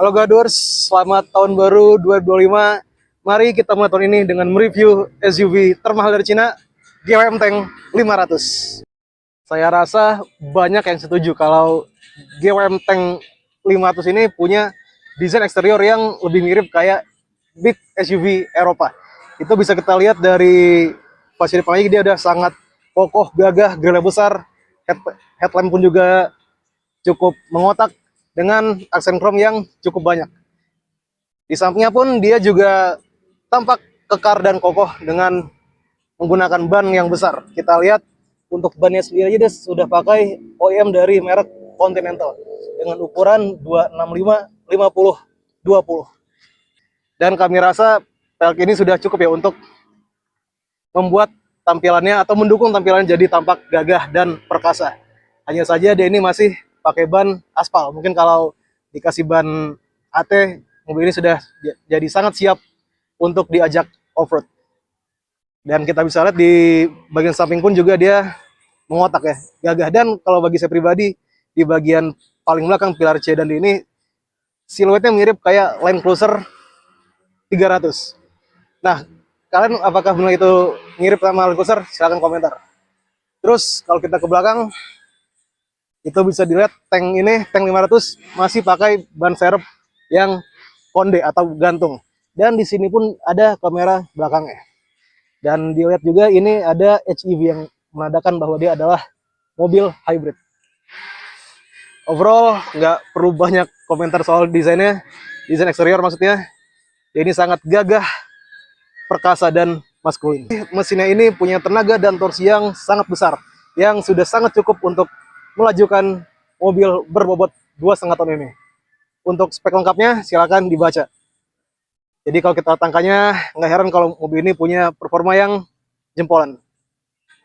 Halo Gadurs, selamat tahun baru 2025. Mari kita mulai tahun ini dengan mereview SUV termahal dari Cina, GWM Tank 500. Saya rasa banyak yang setuju kalau GWM Tank 500 ini punya desain eksterior yang lebih mirip kayak big SUV Eropa. Itu bisa kita lihat dari pas di depan dia udah sangat kokoh, gagah, grillnya besar, headlamp pun juga cukup mengotak dengan aksen chrome yang cukup banyak. Di sampingnya pun dia juga tampak kekar dan kokoh dengan menggunakan ban yang besar. Kita lihat untuk bannya sendiri aja dia sudah pakai OEM dari merek Continental dengan ukuran 265 50 20. Dan kami rasa pelek ini sudah cukup ya untuk membuat tampilannya atau mendukung tampilannya jadi tampak gagah dan perkasa. Hanya saja dia ini masih pakai ban aspal. Mungkin kalau dikasih ban AT, mobil ini sudah jadi sangat siap untuk diajak off-road. Dan kita bisa lihat di bagian samping pun juga dia mengotak ya, gagah. Dan kalau bagi saya pribadi, di bagian paling belakang pilar C dan D ini siluetnya mirip kayak Land Cruiser 300. Nah, kalian apakah benar itu mirip sama Land Cruiser? Silahkan komentar. Terus kalau kita ke belakang, itu bisa dilihat tank 500 masih pakai ban serep yang konde atau gantung. Dan di sini pun ada kamera belakangnya. Dan dilihat juga ini ada HEV yang menandakan bahwa dia adalah mobil hybrid. Overall nggak perlu banyak komentar soal desainnya, desain eksterior maksudnya. Ini sangat gagah, perkasa dan maskulin. Mesinnya ini punya tenaga dan torsi yang sangat besar, yang sudah sangat cukup untuk melajukan mobil berbobot 2,5 ton ini. Untuk spek lengkapnya silakan dibaca. Jadi kalau kita tangkanya, nggak heran kalau mobil ini punya performa yang jempolan.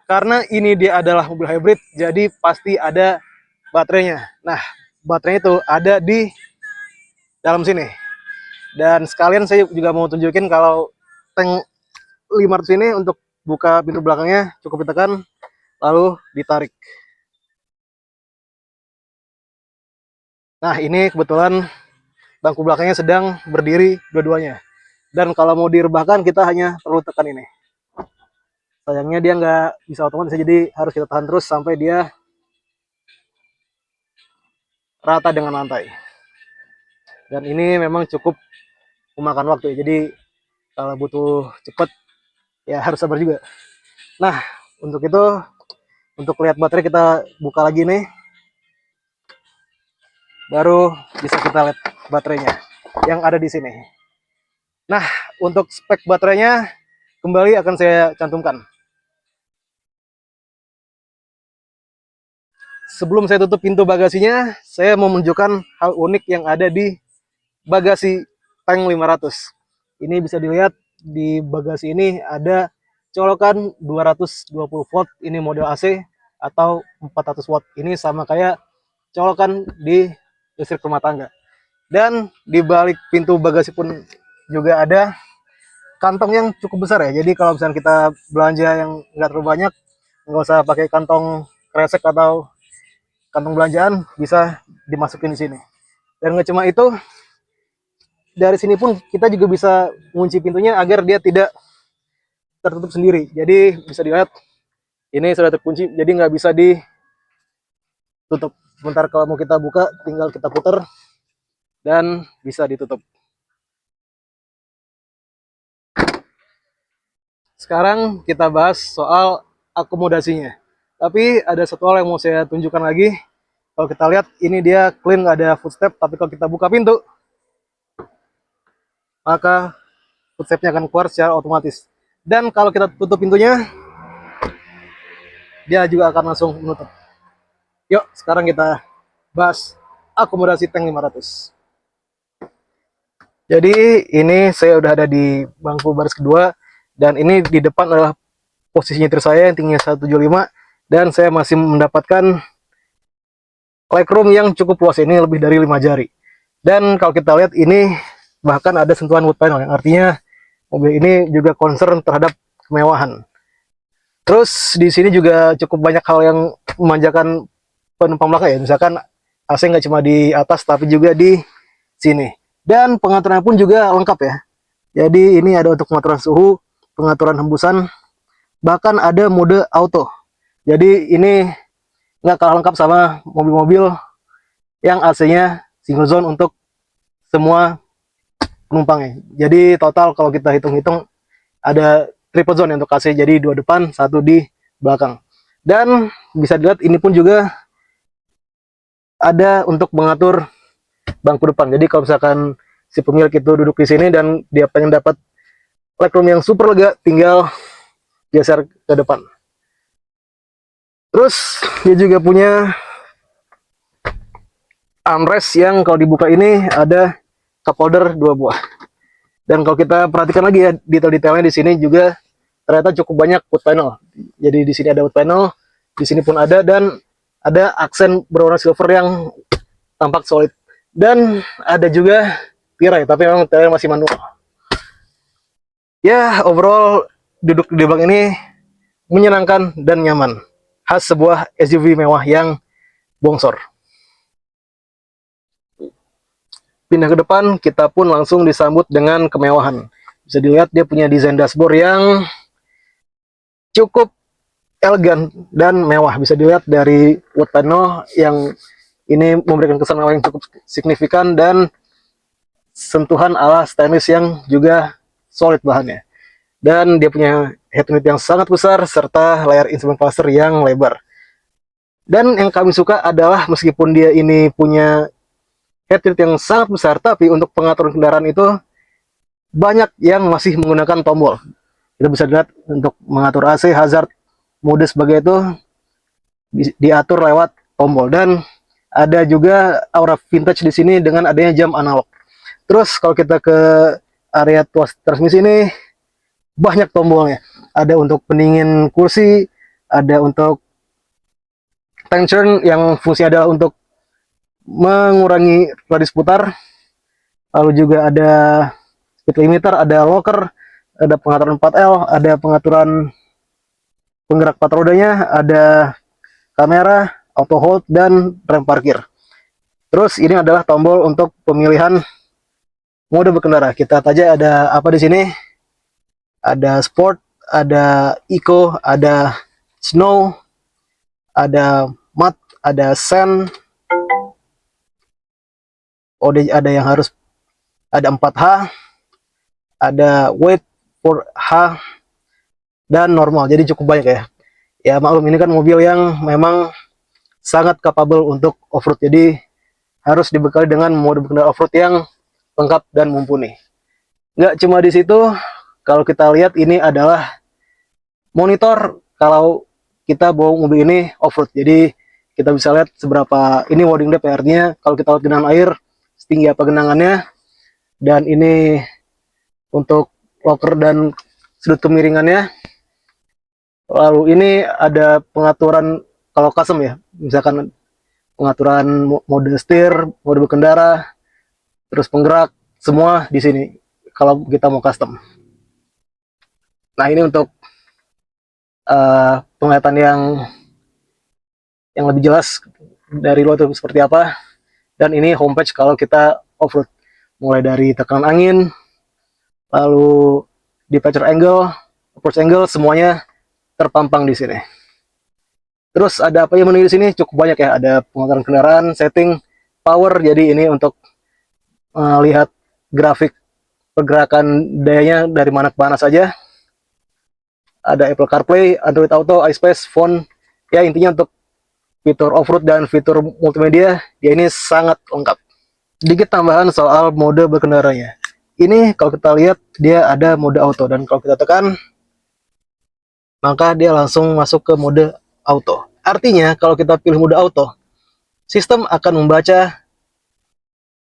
Karena ini dia adalah mobil hybrid, jadi pasti ada baterainya. Nah, baterainya itu ada di dalam sini. Dan sekalian saya juga mau tunjukin kalau tank 500 ini untuk buka pintu belakangnya cukup ditekan, lalu ditarik. Nah, ini kebetulan bangku belakangnya sedang berdiri dua-duanya. Dan kalau mau direbahkan kita hanya perlu tekan ini. Sayangnya dia nggak bisa otomatis, jadi harus kita tahan terus sampai dia rata dengan lantai. Dan ini memang cukup memakan waktu ya, jadi kalau butuh cepet ya harus sabar juga. Nah, untuk itu, untuk lihat baterai kita buka lagi nih, baru bisa kita lihat baterainya yang ada di sini. Nah, untuk spek baterainya kembali akan saya cantumkan. Sebelum saya tutup pintu bagasinya, saya mau menunjukkan hal unik yang ada di bagasi tank 500. Ini bisa dilihat di bagasi ini ada colokan 220 volt, ini model AC, atau 400 watt. Ini sama kayak colokan di listrik rumah tangga. Dan di balik pintu bagasi pun juga ada kantong yang cukup besar ya. Jadi kalau misalnya kita belanja yang nggak terlalu banyak, nggak usah pakai kantong kresek atau kantong belanjaan, bisa dimasukin di sini. Dan nggak cuma itu, dari sini pun kita juga bisa mengunci pintunya agar dia tidak tertutup sendiri. Jadi bisa dilihat ini sudah terkunci, jadi nggak bisa ditutup. Sebentar kalau mau kita buka, tinggal kita putar dan bisa ditutup. Sekarang kita bahas soal akomodasinya. Tapi ada satu hal yang mau saya tunjukkan lagi. Kalau kita lihat ini dia clean, nggak ada footstep. Tapi kalau kita buka pintu, maka footstepnya akan keluar secara otomatis. Dan kalau kita tutup pintunya, dia juga akan langsung menutup. Yuk, sekarang kita bahas akomodasi tank 500. Jadi ini saya udah ada di bangku baris kedua, dan ini di depan adalah posisi nyetir saya yang tingginya 175, dan saya masih mendapatkan legroom yang cukup luas, ini lebih dari 5 jari. Dan kalau kita lihat ini bahkan ada sentuhan wood panel, yang artinya mobil ini juga concern terhadap kemewahan. Terus di sini juga cukup banyak hal yang memanjakan penumpang belakang ya. Misalkan AC nggak cuma di atas tapi juga di sini. Dan pengaturannya pun juga lengkap ya. Jadi ini ada untuk pengaturan suhu, pengaturan hembusan, bahkan ada mode auto. Jadi ini nggak kalah lengkap sama mobil-mobil yang AC-nya single zone untuk semua penumpangnya. Jadi total kalau kita hitung-hitung ada triple zone untuk AC, jadi 2 depan, 1 di belakang. Dan bisa dilihat ini pun juga ada untuk mengatur bangku depan. Jadi kalau misalkan si pemilik itu duduk di sini dan dia pengen dapat legroom yang super lega, tinggal geser ke depan. Terus dia juga punya armrest yang kalau dibuka ini ada cup holder 2 buah. Dan kalau kita perhatikan lagi ya, detail-detailnya di sini juga ternyata cukup banyak wood panel. Jadi di sini ada wood panel, di sini pun ada, dan ada aksen berwarna silver yang tampak solid. Dan ada juga tirai, tapi memang tirai masih manual. Ya, overall duduk di belakang ini menyenangkan dan nyaman. Khas sebuah SUV mewah yang bongsor. Pindah ke depan, kita pun langsung disambut dengan kemewahan. Bisa dilihat dia punya desain dashboard yang cukup elegan dan mewah. Bisa dilihat dari wood panel yang ini memberikan kesan mewah yang cukup signifikan, dan sentuhan ala stainless yang juga solid bahannya. Dan dia punya head unit yang sangat besar serta layar instrument cluster yang lebar. Dan yang kami suka adalah meskipun dia ini punya head unit yang sangat besar, tapi untuk pengaturan kendaraan itu banyak yang masih menggunakan tombol. Kita bisa lihat untuk mengatur AC, hazard, mode sebagai itu diatur lewat tombol. Dan ada juga aura vintage di sini dengan adanya jam analog. Terus kalau kita ke area tuas transmisi ini banyak tombolnya. Ada untuk pendingin kursi, ada untuk tension yang fungsinya adalah untuk mengurangi radius putar. Lalu juga ada speed limiter, ada locker, ada pengaturan 4L, ada pengaturan penggerak 4 rodanya, ada kamera, auto hold, dan rem parkir. Terus ini adalah tombol untuk pemilihan mode berkendara. Kita aja ada apa di sini? Ada sport, ada eco, ada snow, ada mud, ada sand. Ada yang harus ada 4H, ada weight 4H, dan normal. Jadi cukup banyak ya. Ya maklum ini kan mobil yang memang sangat capable untuk off-road. Jadi harus dibekali dengan mode berkendara off-road yang lengkap dan mumpuni. Nggak cuma di situ, kalau kita lihat ini adalah monitor kalau kita bawa mobil ini off-road. Jadi kita bisa lihat seberapa ini loading depth, artinya kalau kita lihat genangan air setinggi apa genangannya. Dan ini untuk locker dan sudut kemiringannya. Lalu ini ada pengaturan kalau custom ya, misalkan pengaturan mode setir, mode berkendara, terus penggerak, semua di sini kalau kita mau custom. Nah ini untuk penglihatan yang lebih jelas dari luar itu seperti apa. Dan ini homepage kalau kita off-road, mulai dari tekanan angin, lalu departure angle, approach angle, semuanya terpampang di sini. Terus ada apa yang menu di sini? Cukup banyak ya. Ada pengaturan kendaraan, setting, power. Jadi ini untuk lihat grafik pergerakan dayanya dari mana ke mana saja. Ada Apple CarPlay, Android Auto, iSpace, phone. Ya intinya untuk fitur off-road dan fitur multimedia, dia ini sangat lengkap. Sedikit tambahan soal mode berkendaranya. Ini kalau kita lihat dia ada mode auto, dan kalau kita tekan maka dia langsung masuk ke mode auto. Artinya kalau kita pilih mode auto, sistem akan membaca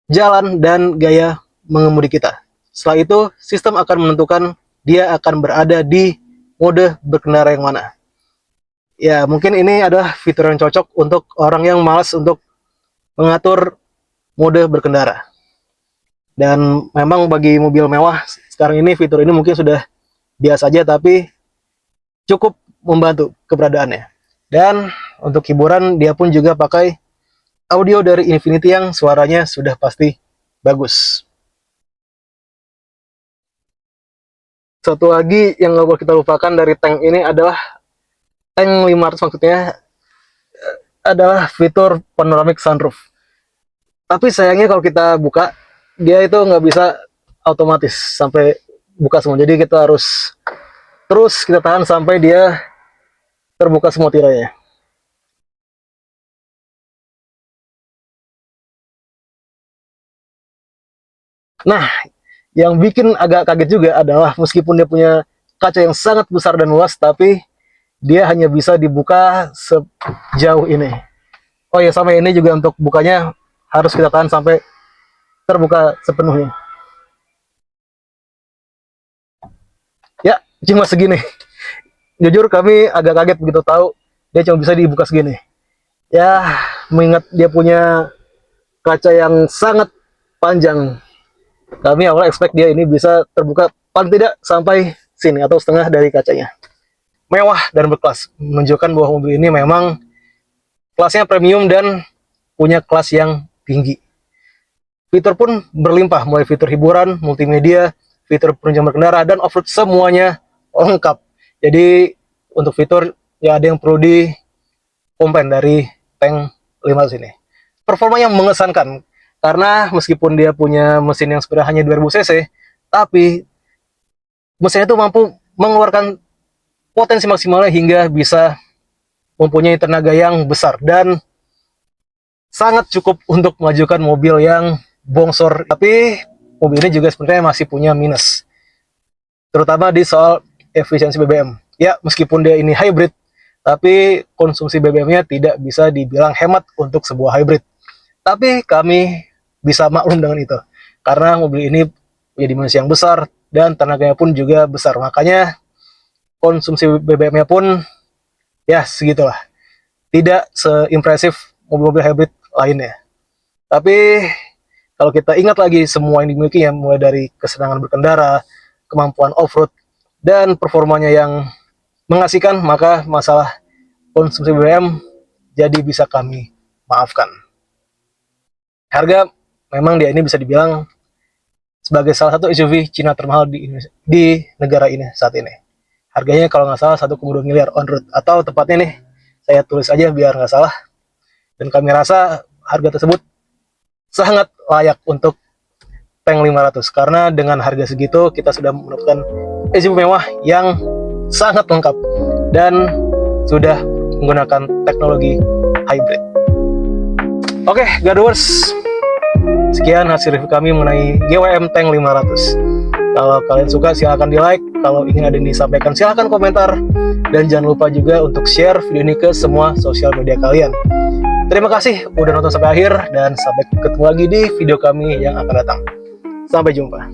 jalan dan gaya mengemudi kita. Setelah itu sistem akan menentukan dia akan berada di mode berkendara yang mana. Ya mungkin ini adalah fitur yang cocok untuk orang yang malas untuk mengatur mode berkendara. Dan memang bagi mobil mewah sekarang ini fitur ini mungkin sudah biasa aja, tapi cukup membantu keberadaannya. Dan untuk hiburan dia pun juga pakai audio dari Infinity yang suaranya sudah pasti bagus. Satu lagi yang nggak boleh kita lupakan dari tank ini adalah tank 500 maksudnya adalah fitur panoramic sunroof. Tapi sayangnya kalau kita buka, dia itu nggak bisa otomatis sampai buka semua. Jadi kita harus terus kita tahan sampai dia terbuka semua tirainya. Nah, yang bikin agak kaget juga adalah meskipun dia punya kaca yang sangat besar dan luas, tapi dia hanya bisa dibuka sejauh ini. Oh ya, sama ini juga untuk bukanya harus kita tahan sampai terbuka sepenuhnya. Ya, cuma segini. Jujur kami agak kaget begitu tahu dia cuma bisa dibuka segini. Ya, mengingat dia punya kaca yang sangat panjang, kami awalnya expect dia ini bisa terbuka paling tidak sampai sini atau setengah dari kacanya. Mewah dan berkelas, menunjukkan bahwa mobil ini memang kelasnya premium dan punya kelas yang tinggi. Fitur pun berlimpah, mulai fitur hiburan, multimedia, fitur penunjang berkendara, dan off-road semuanya lengkap. Jadi untuk fitur ya ada yang perlu dikomplain dari tank 500 ini. Performanya mengesankan, karena meskipun dia punya mesin yang sebenarnya hanya 2000 cc, tapi mesinnya itu mampu mengeluarkan potensi maksimalnya hingga bisa mempunyai tenaga yang besar dan sangat cukup untuk memajukan mobil yang bongsor. Tapi mobil ini juga sebenarnya masih punya minus, terutama di soal efisiensi BBM. Ya, meskipun dia ini hybrid, tapi konsumsi BBM-nya tidak bisa dibilang hemat untuk sebuah hybrid. Tapi kami bisa maklum dengan itu, karena mobil ini punya dimensi yang besar dan tenaganya pun juga besar. Makanya konsumsi BBM-nya pun ya segitulah. Tidak seimpresif mobil-mobil hybrid lainnya. Tapi kalau kita ingat lagi semua yang dimiliki ya, mulai dari kesenangan berkendara, kemampuan off-road, dan performanya yang mengasihkan, maka masalah konsumsi BBM jadi bisa kami maafkan. Harga memang dia ini bisa dibilang sebagai salah satu SUV Cina termahal di negara ini saat ini. Harganya kalau nggak salah 1,2 miliar on road, atau tepatnya nih saya tulis aja biar nggak salah. Dan kami rasa harga tersebut sangat layak untuk tank 500, karena dengan harga segitu kita sudah mendapatkan SUV mewah yang sangat lengkap dan sudah menggunakan teknologi hybrid. Oke, Gadowers, sekian hasil review kami mengenai GWM Tank 500. Kalau kalian suka silahkan di like, kalau ingin ada yang disampaikan silahkan komentar, dan jangan lupa juga untuk share video ini ke semua sosial media kalian. Terima kasih udah nonton sampai akhir, dan sampai ketemu lagi di video kami yang akan datang. Sampai jumpa.